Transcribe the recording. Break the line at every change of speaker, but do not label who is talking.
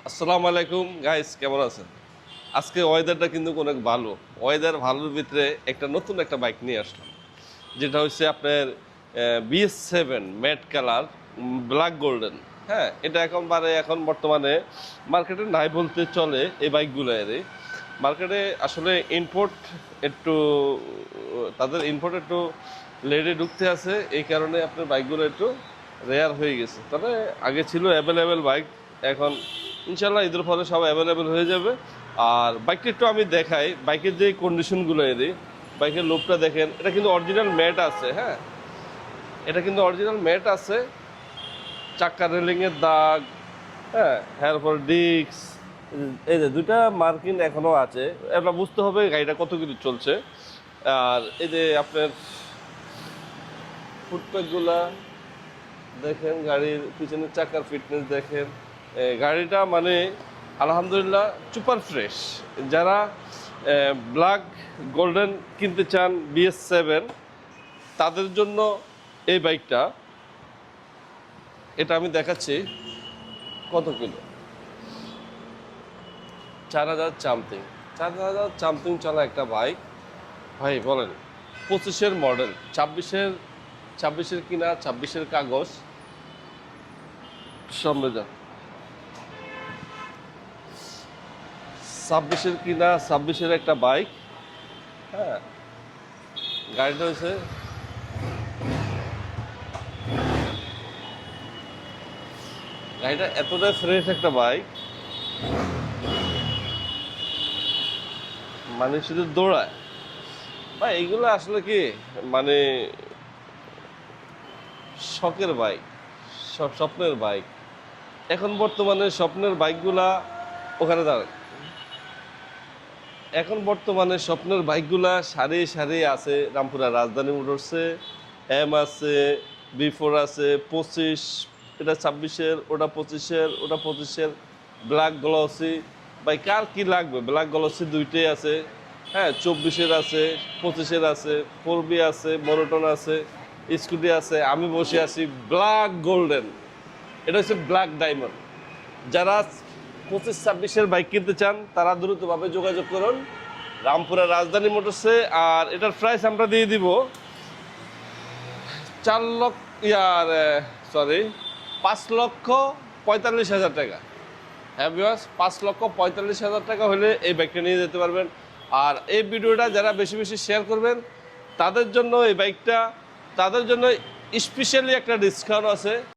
আসসালামু আলাইকুম গাইস, কেমন আছেন? আজকে ওয়েদারটা কিন্তু অনেক ভালো। ওয়েদার ভালোর ভিতরে নতুন একটা বাইক নিয়ে আসলাম, যেটা হচ্ছে আপনার BS7 matte colour black golden. হ্যাঁ, এটা এখন বর্তমানে মার্কেটে নাই বলতে চলে। এই বাইকগুলো মার্কেটে আসলে ইম্পোর্ট একটু তাদের ইম্পোর্ট একটু লেটে ঢুকতে আছে, এই কারণে আপনার বাইকগুলো একটু রেয়ার হয়ে গেছে। তবে আগে ছিল অ্যাভেলেবেল বাইক, এখন ইনশাল্লাহ ঈদের পরে সব অ্যাভেলেবেল হয়ে যাবে। আর বাইকটা একটু আমি দেখাই, বাইকের যে কন্ডিশনগুলো বাইকের লুকটা দেখেন। এটা কিন্তু অরিজিনাল ম্যাট আছে। হ্যাঁ, এটা কিন্তু অরিজিনাল ম্যাট আছে। চাক্কা রেলিংয়ের দাগ, হ্যাঁ, এরপর ডিস্ক, এই যে দুইটা মার্কিং এখনো আছে। এটা বুঝতে হবে গাড়িটা কত কিছু চলছে। আর এই যে আপনার ফুটপ্যাকগুলা দেখেন, গাড়ির পিছনের চাকার ফিটনেস দেখেন। গাড়িটা মানে আলহামদুলিল্লাহ সুপার ফ্রেশ। যারা ব্ল্যাক গোল্ডেন কিনতে চান BS7, তাদের জন্য এই বাইকটা। এটা আমি দেখাচ্ছি কত কিলো, 4000 সামথিং। 4000 সামথিং চলা একটা বাইক ভাই, বলেন 25-এর মডেল, 26-এর কিনা, 26-এর কাগজ সামনে যা, 26-এর কিনা, 26-এর একটা বাইক। হ্যাঁ, গাড়িটা হয়েছে গাড়িটা এতটাই ফ্রেশ একটা বাইক, মানে শুধু দৌড়ায় ভাই। এইগুলো আসলে কি, মানে শখের বাইক, স্বপ্নের বাইক। এখন বর্তমানে স্বপ্নের বাইকগুলা ওখানে দাঁড়ায়। এখন বর্তমানে স্বপ্নের বাইকগুলা সারি সারি আছে। রামপুরা রাজধানী মোটরসে এম আছে, B4 আছে, 25, এটা 26-এর, ওটা 25-এর, ওটা 25-এর ব্ল্যাক গ্লসি। ভাই কার কি লাগবে? ব্ল্যাক গ্লসি দুইটাই আছে। হ্যাঁ, 24-এর আছে, 25-এর আছে, 4B আছে, মনোটন আছে, স্কুটি আছে। আমি বসে আছি ব্ল্যাক গোল্ডেন, এটা হচ্ছে ব্ল্যাক ডায়মন্ড। যারা 25-26-এর বাইক কিনতে চান তারা দ্রুতভাবে যোগাযোগ করুন রামপুরা রাজধানী মোটরসে। আর এটার প্রাইস আমরা দিয়ে দিব 5,45,000 টাকা। হ্যাঁ ভিউয়ার্স, 5,45,000 টাকা হলে এই বাইকটা নিয়ে যেতে পারবেন। আর এই ভিডিওটা যারা বেশি বেশি শেয়ার করবেন তাদের জন্য এই বাইকটা, তাদের জন্য স্পেশালি একটা ডিসকাউন্ট আছে।